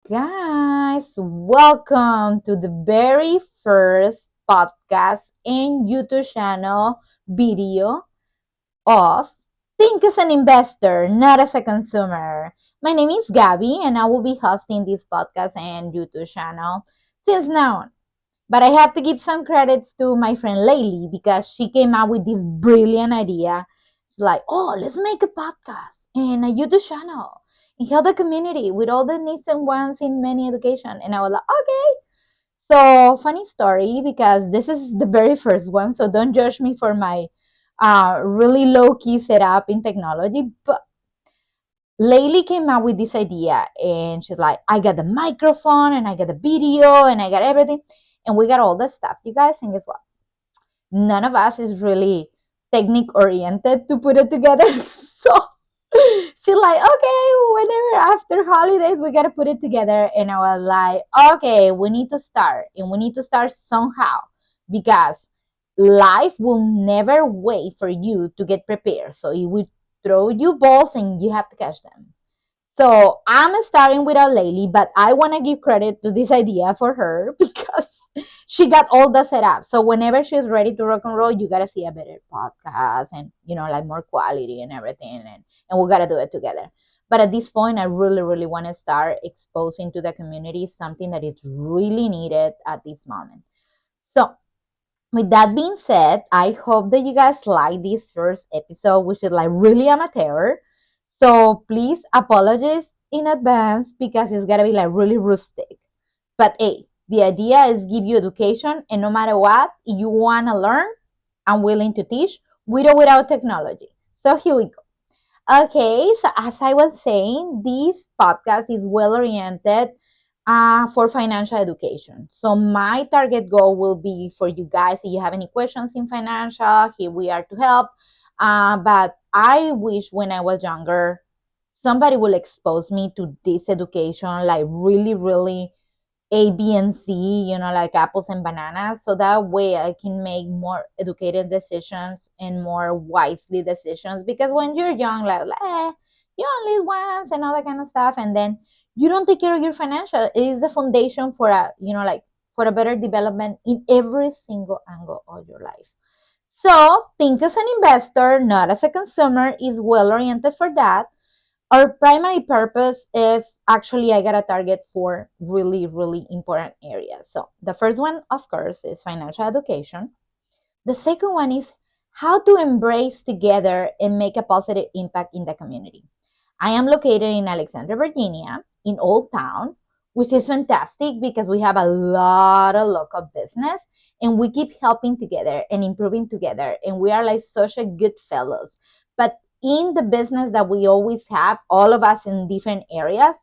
guys, welcome to the very first podcast and YouTube channel video of Think as an Investor, Not as a Consumer. My name is Gabby and I will be hosting this podcast and YouTube channel since now on. But I have to give some credits to my friend Laylee because she came up with this brilliant idea. She's like, oh, let's make a podcast and a YouTube channel and help the community with all the needs and wants in many education. And I was like, okay. So funny story because this is the very first one. So don't judge me for my really low key setup in technology. But Laylee came up with this idea and she's like, I got the microphone and I got the video and I got everything. And we got all the stuff, you guys. And guess what? None of us is really technique oriented to put it together. So she's like, okay, whenever after holidays, we got to put it together. And I was like, okay, we need to start. And we need to start somehow because life will never wait for you to get prepared. So it will throw you balls and you have to catch them. So I'm starting without Laylee, but I want to give credit to this idea for her because she got all the setup. So whenever she's ready to rock and roll, you gotta see a better podcast and like more quality and everything, and we gotta do it together. But at this point, I really, really want to start exposing to the community something that is really needed at this moment. So with that being said, I hope that you guys like this first episode, which is like really amateur. So please apologize in advance because it's gonna be like really rustic. But hey, the idea is give you education, and no matter what you wanna learn, I'm willing to teach with or without technology. So here we go. Okay, so as I was saying, this podcast is well oriented for financial education. So my target goal will be for you guys. If you have any questions in financial, here we are to help. But I wish when I was younger, somebody will expose me to this education, like really, really A, B, and C, like apples and bananas. So that way I can make more educated decisions and more wisely decisions. Because when you're young, you only live once and all that kind of stuff. And then you don't take care of your financial. It is the foundation for for a better development in every single angle of your life. So think as an investor, not as a consumer, is well oriented for that. Our primary purpose is actually I got a target for really, really important areas. So the first one, of course, is financial education. The second one is how to embrace together and make a positive impact in the community. I am located in Alexandria, Virginia, in Old Town, which is fantastic because we have a lot of local business and we keep helping together and improving together. And we are like such a good fellows. But in the business that we always have, all of us in different areas,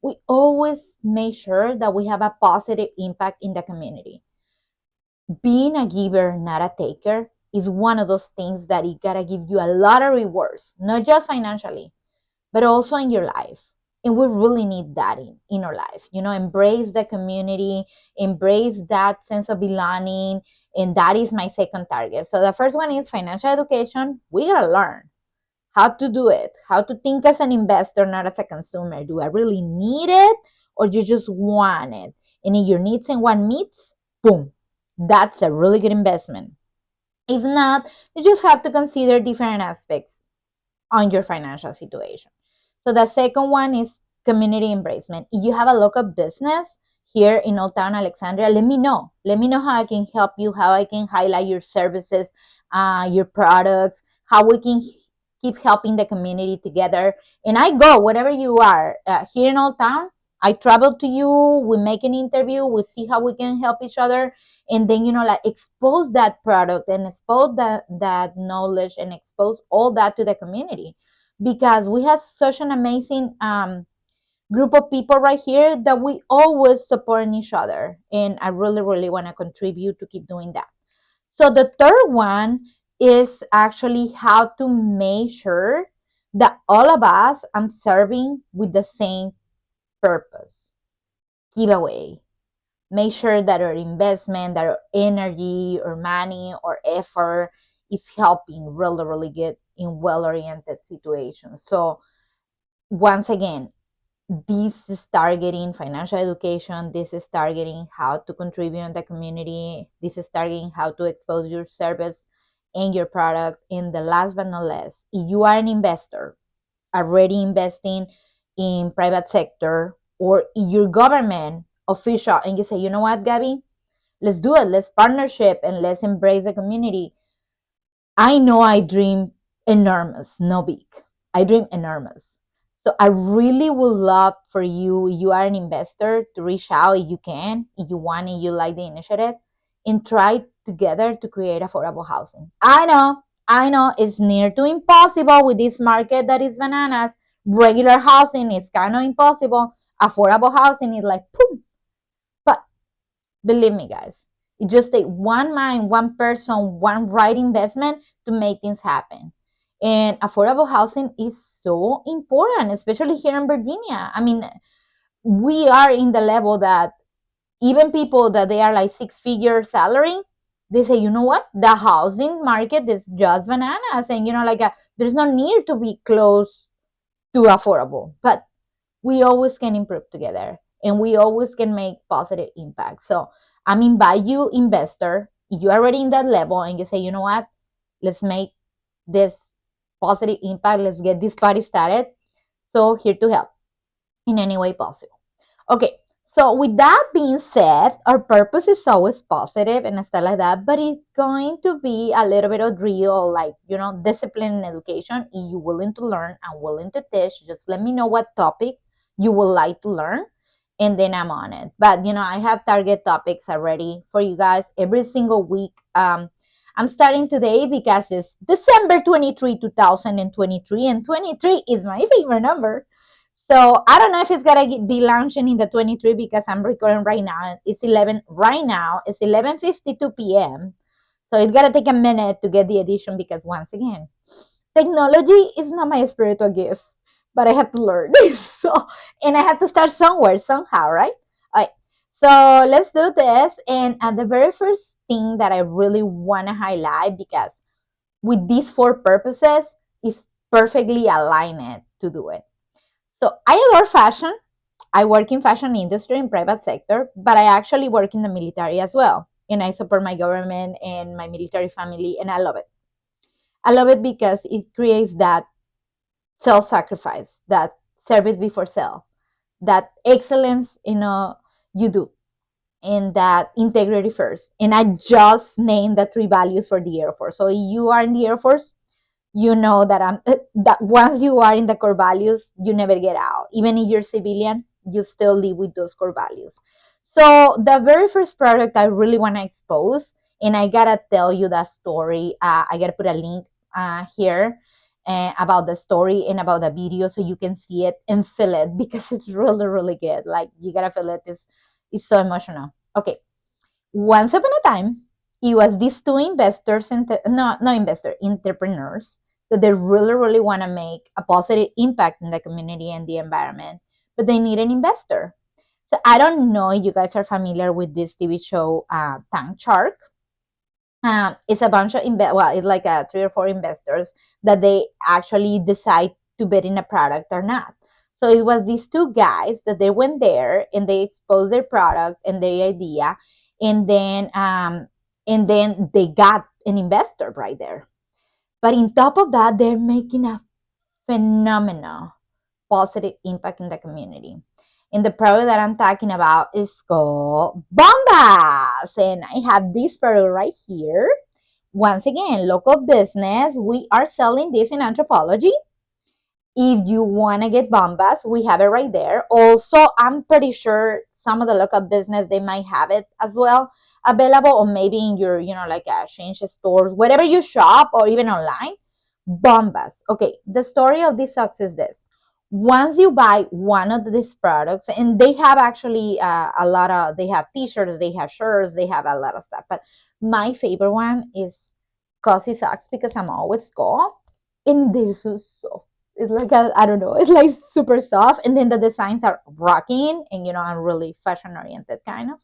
we always make sure that we have a positive impact in the community. Being a giver, not a taker, is one of those things that it gotta give you a lot of rewards, not just financially, but also in your life. And we really need that in our life. Embrace the community, embrace that sense of belonging. And that is my second target. So the first one is financial education. We gotta learn how to do it, how to think as an investor, not as a consumer. Do I really need it or you just want it? And if your needs and want meets, boom, that's a really good investment. If not, you just have to consider different aspects on your financial situation. So the second one is community embracement. If you have a local business here in Old Town Alexandria, let me know. Let me know how I can help you, how I can highlight your services, your products, how we can keep helping the community together. And I go wherever you are here in Old Town. I travel to you. We make an interview. We see how we can help each other, and then like expose that product and expose that knowledge and expose all that to the community because we have such an amazing group of people right here that we always support each other. And I really, really want to contribute to keep doing that. So the third one is actually how to make sure that all of us are serving with the same purpose. Giveaway. Make sure that our investment, that our energy or money or effort is helping really, really get in well-oriented situations. So once again, this is targeting financial education. This is targeting how to contribute in the community. This is targeting how to expose your service and your product. And the last but not least, if you are an investor already investing in private sector, or in your government official, and you say, you know what, Gabby, let's do it. Let's partnership and let's embrace the community. I know I dream enormous, no big. I dream enormous. So I really would love for you, you are an investor, to reach out if you can, if you want, and you like the initiative, and try together to create affordable housing. I know it's near to impossible with this market that is bananas. Regular housing is kind of impossible. Affordable housing is like, boom. But believe me, guys, it just takes one mind, one person, one right investment to make things happen. And affordable housing is so important, especially here in Virginia. I mean, we are in the level that even people that they are like six-figure salary, they say, you know what, the housing market is just bananas, and there's no need to be close to affordable. But we always can improve together, and we always can make positive impact. So I mean, by you investor, if you're already in that level and you say, you know what, let's make this positive impact, let's get this party started. So here to help in any way possible. Okay, so with that being said, our purpose is always positive and stuff like that, but it's going to be a little bit of real, like, discipline and education. If you're willing to learn and willing to teach, just let me know what topic you would like to learn, and then I'm on it. But, I have target topics already for you guys every single week. I'm starting today because it's December 23, 2023, and 23 is my favorite number. So I don't know if it's gonna be launching in the 23 because I'm recording right now. It's 11 right now. It's 11:52 p.m. So it's gonna take a minute to get the edition because once again, technology is not my spiritual gift, but I have to learn. So, and I have to start somewhere somehow, right? All right. So let's do this. And the very first thing that I really want to highlight, because with these four purposes, is perfectly aligned to do it. So I adore fashion. I work in fashion industry in private sector, but I actually work in the military as well. And I support my government and my military family, and I love it. I love it because it creates that self-sacrifice, that service before self, that excellence, you do, and that integrity first. And I just named the three values for the Air Force. So you are in the Air Force, you know that that once you are in the core values, you never get out. Even if you're civilian, you still live with those core values. So the very first product I really want to expose, and I gotta tell you that story. I gotta put a link here about the story and about the video so you can see it and feel it because it's really really good. Like you gotta feel it. It's so emotional. Okay, once upon a time, it was these two investors, no investor, entrepreneurs, that they really, really want to make a positive impact in the community and the environment, but they need an investor. So I don't know if you guys are familiar with this TV show, Tank Shark. It's a bunch of well, it's like three or four investors that they actually decide to bet in a product or not. So it was these two guys that they went there and they exposed their product and their idea, and then they got an investor right there. But in top of that, they're making a phenomenal positive impact in the community. And the product that I'm talking about is called Bombas. And I have this product right here. Once again, local business. We are selling this in Anthropology. If you want to get Bombas, we have it right there. Also, I'm pretty sure some of the local business, they might have it as well available, or maybe in your, like change stores, wherever you shop, or even online. Bombas. Okay, the story of this sucks is this. Once you buy one of these products, and they have actually a lot of, they have t-shirts, they have shirts, they have a lot of stuff. But my favorite one is Cozy Socks because I'm always cold. And they're so soft. It's like, I don't know, it's like super soft. And then the designs are rocking, and I'm really fashion oriented kind of.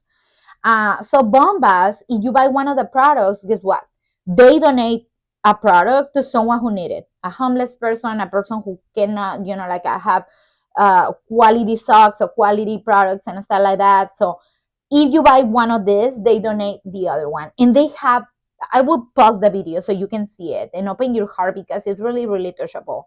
So Bombas, if you buy one of the products, guess what? They donate a product to someone who need it. A homeless person, a person who cannot, have quality socks or quality products and stuff like that. So if you buy one of these, they donate the other one. And they have, I will pause the video so you can see it and open your heart because it's really, really touchable.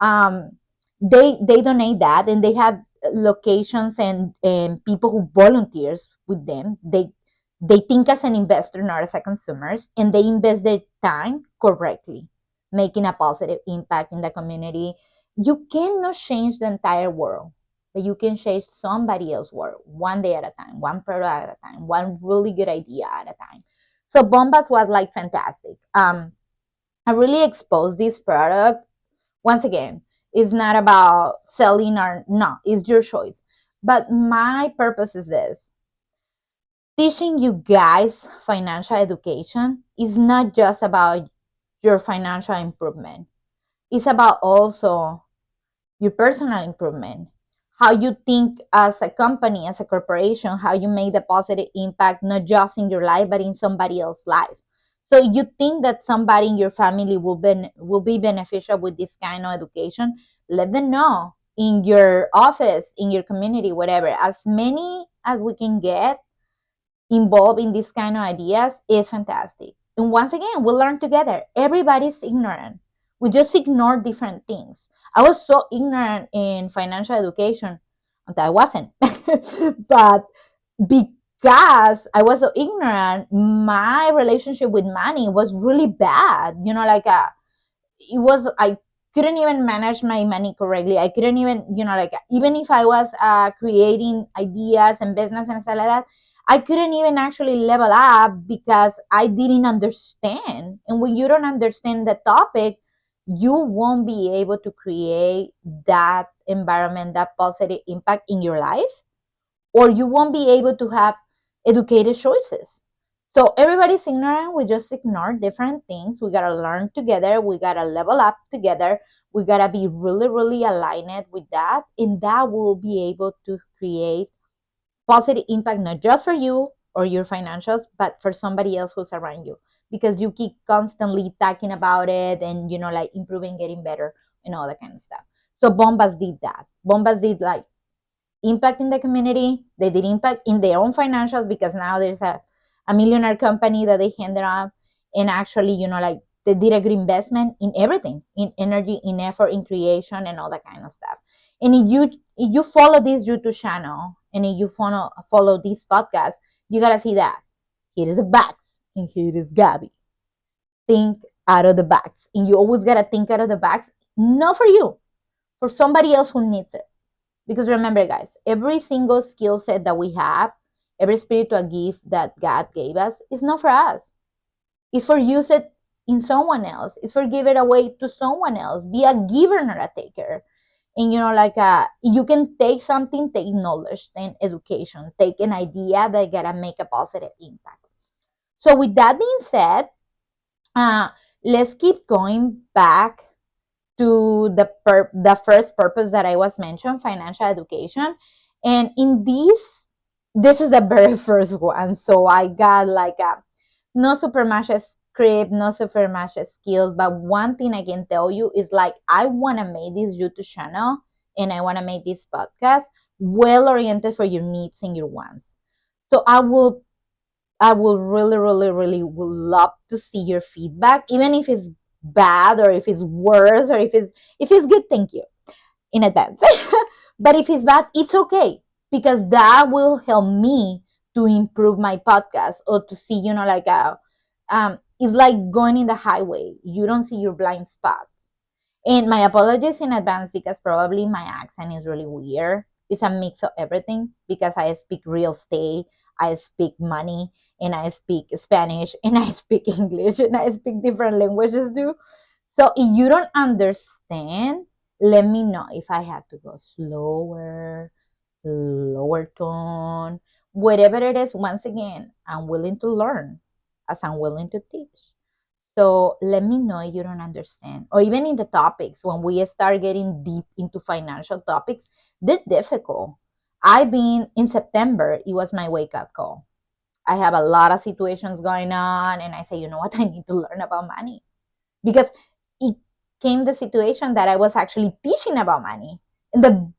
Um, they donate that, and they have locations and people who volunteers with them. They think as an investor, not as a consumers, and they invest their time correctly, making a positive impact in the community. You cannot change the entire world, but you can change somebody else's world one day at a time, one product at a time, one really good idea at a time. So Bombas was like fantastic. I really exposed this product. Once again, it's not about selling or not, it's your choice. But my purpose is this: teaching you guys financial education is not just about your financial improvement. It's about also your personal improvement, how you think as a company, as a corporation, how you make the positive impact, not just in your life, but in somebody else's life. So you think that somebody in your family will be beneficial with this kind of education, let them know in your office, in your community, whatever. As many as we can get involved in these kind of ideas is fantastic. And once again, we learn together. Everybody's ignorant. We just ignore different things. I was so ignorant in financial education until I wasn't. But because I was so ignorant, my relationship with money was really bad. It was, I couldn't even manage my money correctly. I couldn't even, even if I was creating ideas and business and stuff like that, I couldn't even actually level up because I didn't understand. And when you don't understand the topic, you won't be able to create that environment, that positive impact in your life, or you won't be able to have educated choices. So everybody's ignorant. We just ignore different things. We gotta learn together. We gotta level up together. We gotta be really, really aligned with that, and that will be able to create positive impact not just for you or your financials, but for somebody else who's around you. Because you keep constantly talking about it and like improving, getting better, and all that kind of stuff. So Bombas did that. Bombas did like impact in the community. They did impact in their own financials because now there's a millionaire company that they handed off. And actually, like they did a good investment in everything, in energy, in effort, in creation, and all that kind of stuff. And if you follow this YouTube channel and if you follow this podcast, you gotta see that here is the box and here is Gabby. Think out of the box. And you always gotta think out of the box, not for you, for somebody else who needs it. Because remember, guys, every single skill set that we have, every spiritual gift that God gave us, is not for us. It's for use it in someone else. It's for give it away to someone else. Be a giver, not a taker. And you can take something, take knowledge, take education, take an idea that gotta make a positive impact. So with that being said, uh, let's keep going back to the first purpose that I was mentioned, financial education. And in this is the very first one. So I got like a no super much script, no super much skills. But one thing I can tell you is like I wanna make this YouTube channel and I wanna make this podcast well oriented for your needs and your wants. So I will really, really, really would love to see your feedback, even if it's bad or if it's worse or if it's good. Thank you in advance. But if it's bad, it's okay because that will help me to improve my podcast or to see, it's like going in the highway. You don't see your blind spots. And my apologies in advance because probably my accent is really weird. It's a mix of everything because I speak real estate, I speak money, and I speak Spanish, and I speak English, and I speak different languages too. So if you don't understand, let me know if I have to go slower, lower tone, whatever it is. Once again, I'm willing to learn as I'm willing to teach. So let me know if you don't understand. Or even in the topics, when we start getting deep into financial topics, they're difficult. I've been in September, it was my wake up call. I have a lot of situations going on, and I say, you know what, I need to learn about money. Because it came the situation that I was actually teaching about money. And the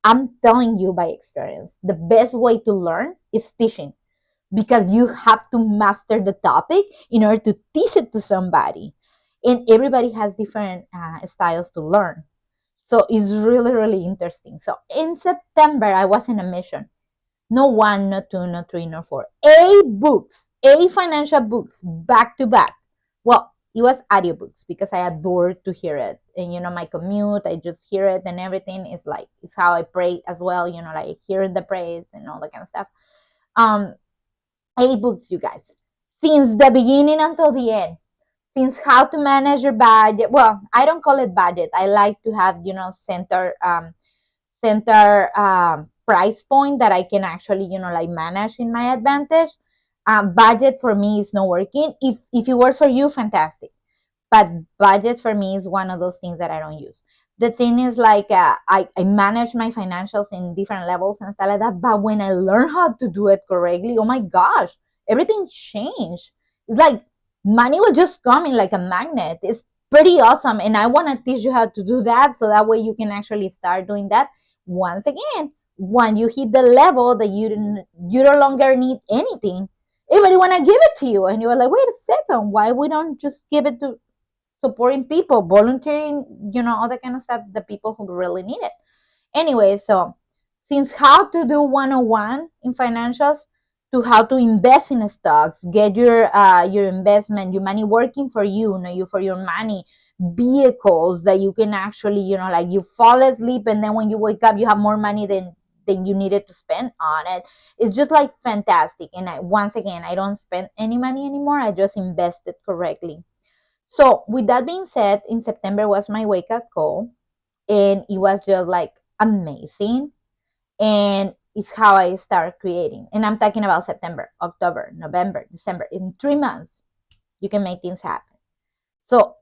I'm telling you by experience, the best way to learn is teaching, because you have to master the topic in order to teach it to somebody. And everybody has different styles to learn. So it's really, really interesting. So in September, I was in a mission. No one, no two, no three, no four. Eight books, eight financial books back to back. Well, it was audiobooks because I adored to hear it. And my commute, I just hear it and everything. Is like it's how I pray as well, like hearing the praise and all that kind of stuff. Um, eight books, you guys. Since the beginning until the end. Since how to manage your budget. Well, I don't call it budget. I like to have, center price point that I can actually, like manage in my advantage. Budget for me is not working. If it works for you, fantastic. But budget for me is one of those things that I don't use. The thing is, like, I manage my financials in different levels and stuff like that. But when I learn how to do it correctly, oh my gosh, everything changed. It's like money will just come in like a magnet. It's pretty awesome. And I want to teach you how to do that, so that way you can actually start doing that. Once again, when you hit the level that you no longer need anything, everybody want to give it to you. And you're like, wait a second, why we don't just give it to supporting people, volunteering, all that kind of stuff, the people who really need it. Anyway, so since how to do 101 in financials to how to invest in stocks, get your investment, your money working for you, you for your money, vehicles that you can actually, like you fall asleep and then when you wake up, you have more money than you needed to spend on it. It's just like fantastic. And once again, I don't spend any money anymore. I just invest it correctly. So, with that being said, in September was my wake up call, and it was just like amazing. And it's how I start creating. And I'm talking about September, October, November, December. In 3 months, you can make things happen. So,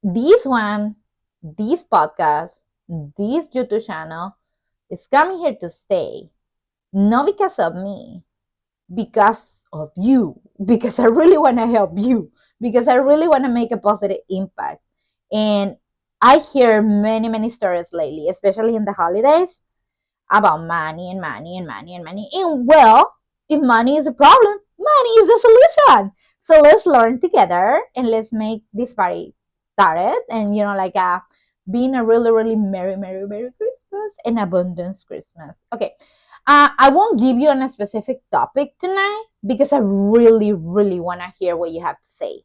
this one, this podcast, this YouTube channel is coming here to stay, not because of me, because of you, because I really want to help you, because I really want to make a positive impact. And I hear many, many stories lately, especially in the holidays, about money and money and money and money. And well, if money is a problem, money is the solution. So let's learn together and let's make this party started. And like being a really, really merry, merry, merry Christmas and abundance Christmas. Okay. I won't give you on a specific topic tonight because I really, really want to hear what you have to say.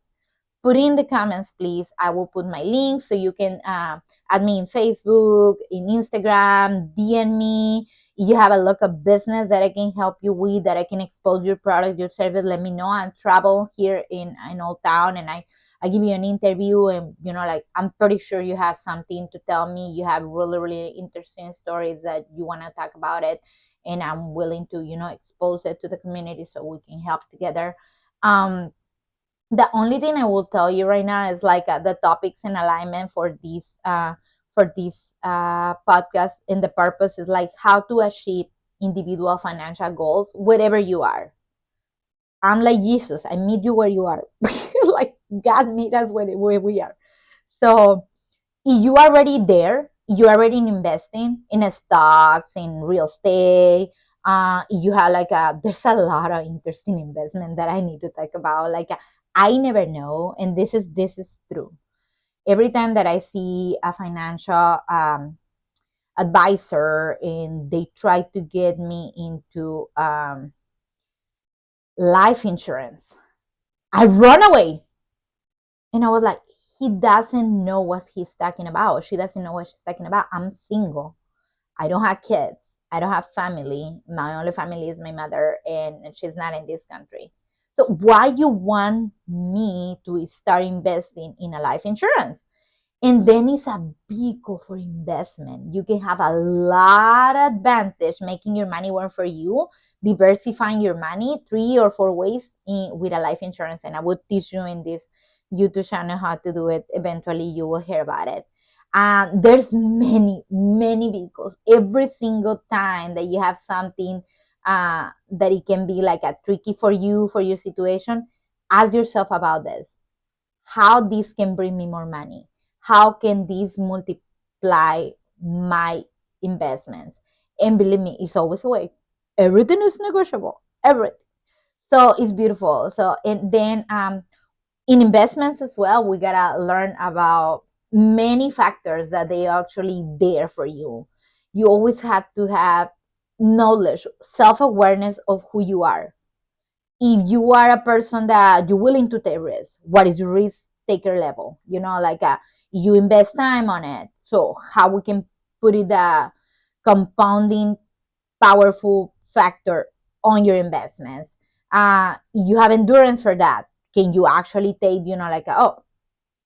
Put in the comments, please. I will put my link so you can add me in Facebook, in Instagram, DM me. If you have a local business that I can help you with, that I can expose your product, your service, let me know. And travel here in Old Town, and I give you an interview, and like I'm pretty sure you have something to tell me. You have really, really interesting stories that you want to talk about it, and I'm willing to expose it to the community so we can help together. The only thing I will tell you right now is like the topics in alignment for this podcast, and the purpose is like how to achieve individual financial goals wherever you are. I'm like Jesus. I meet you where you are. Like God meet us where we are. So if you are already there, you are already investing in stocks, in real estate. You have like there's a lot of interesting investment that I need to talk about. Like I never know, and this is true. Every time that I see a financial advisor and they try to get me into life insurance, I run away. And I was like, he doesn't know what he's talking about. She doesn't know what she's talking about. I'm single. I don't have kids. I don't have family. My only family is my mother, and she's not in this country. So why you want me to start investing in a life insurance? And then it's a vehicle for investment. You can have a lot of advantage making your money work for you, diversifying your money 3 or 4 ways with a life insurance. And I will teach you in this YouTube channel how to do it. Eventually, you will hear about it. There's many, many vehicles. Every single time that you have something that it can be like a tricky for you, for your situation, ask yourself about this: how this can bring me more money, how can this multiply my investments. And believe me, it's always a way. Everything is negotiable. Everything. So it's beautiful. So and then in investments as well, we gotta learn about many factors that they are actually there for you. You always have to have knowledge, self-awareness of who you are. If you are a person that you're willing to take risks, what is your risk taker level? Like you invest time on it. So how we can put it compounding powerful factor on your investments. You have endurance for that. Can you actually take, like, oh,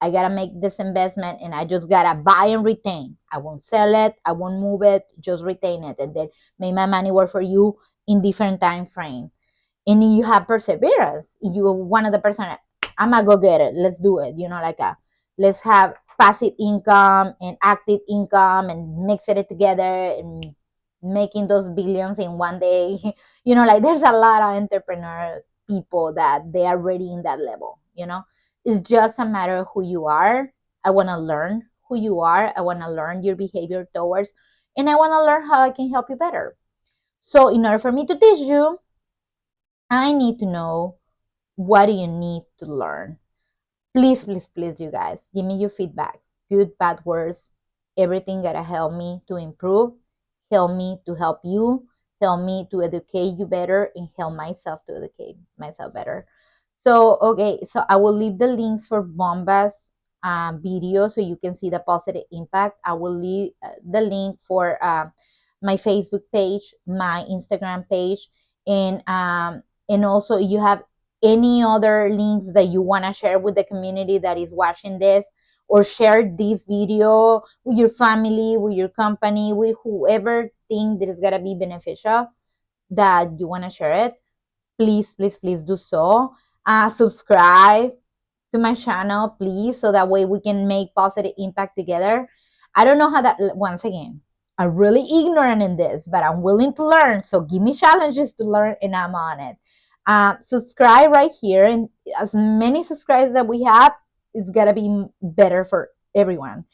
I gotta make this investment and I just gotta buy and retain. I won't sell it, I won't move it, just retain it and then make my money work for you in different time frame. And you have perseverance. You are one of the person, I'm gonna go get it. Let's do it. Like let's have passive income and active income and mix it together and making those billions in one day. Like there's a lot of entrepreneur people that they are already in that level. It's just a matter of who you are. I want to learn who you are. I want to learn your behavior towards, and I want to learn how I can help you better. So in order for me to teach you, I need to know what do you need to learn. Please, please, please, you guys, give me your feedbacks, good, bad words, everything gotta help me to improve, help me to help you, help me to educate you better, and help myself to educate myself better. So, okay, so I will leave the links for Bomba's video so you can see the positive impact. I will leave the link for my Facebook page, my Instagram page, and also you have any other links that you want to share with the community that is watching this, or share this video with your family, with your company, with whoever think that is going to be beneficial, that you want to share it, please, please, please do so. Subscribe to my channel, please, so that way we can make positive impact together. I don't know how that, once again, I'm really ignorant in this, but I'm willing to learn. So give me challenges to learn and I'm on it. Subscribe right here, and as many subscribers that we have, it's gonna be better for everyone.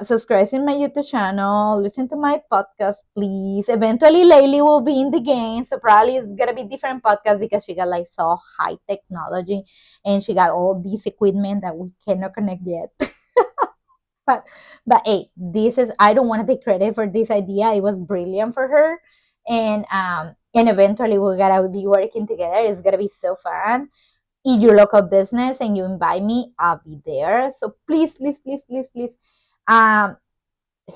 Subscribe in my YouTube channel, listen to my podcast, please. Eventually, Laylee will be in the game, so probably it's gonna be different podcast because she got like so high technology and she got all these equipment that we cannot connect yet. but hey, this is, I don't want to take credit for this idea. It was brilliant for her, and eventually we're gonna be working together. It's gonna be so fun. In your local business and you invite me, I'll be there. So please, please, please, please, please, um,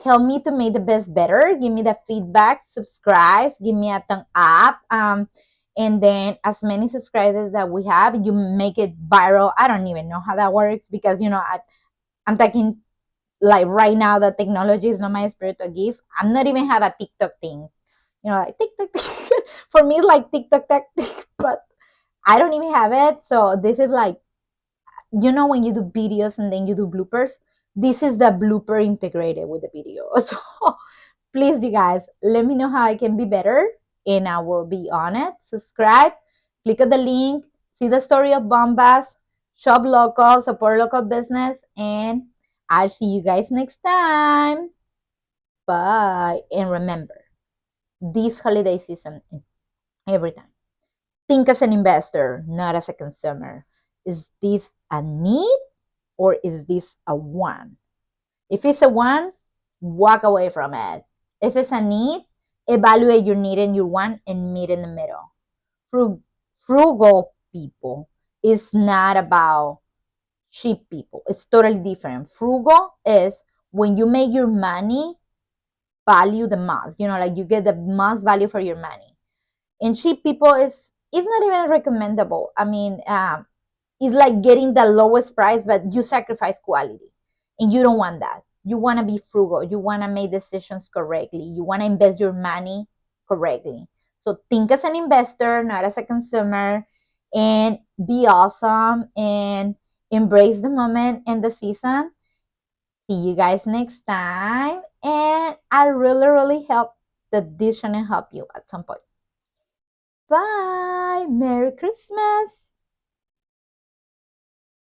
help me to make the best better. Give me the feedback, subscribe, give me a thumb up. And then as many subscribers that we have, you make it viral. I don't even know how that works because I'm talking like right now that technology is not my spiritual gift. I'm not even have a TikTok thing. Like TikTok for me like TikTok but I don't even have it. So this is like, when you do videos and then you do bloopers, this is the blooper integrated with the video. So please, you guys, let me know how I can be better and I will be on it. Subscribe, click on the link, see the story of Bombas, shop local, support local business, and I'll see you guys next time. Bye. And remember, this holiday season, every time, think as an investor, not as a consumer. Is this a need or is this a want? If it's a want, walk away from it. If it's a need, evaluate your need and your want and meet in the middle. Frugal people is not about cheap people. It's totally different. Frugal is when you make your money value the most. Like you get the most value for your money. And cheap people is it's not even recommendable. I mean, it's like getting the lowest price, but you sacrifice quality. And you don't want that. You want to be frugal. You want to make decisions correctly. You want to invest your money correctly. So think as an investor, not as a consumer, and be awesome and embrace the moment and the season. See you guys next time. And I really, really hope that this channel help you at some point. Bye. Merry Christmas.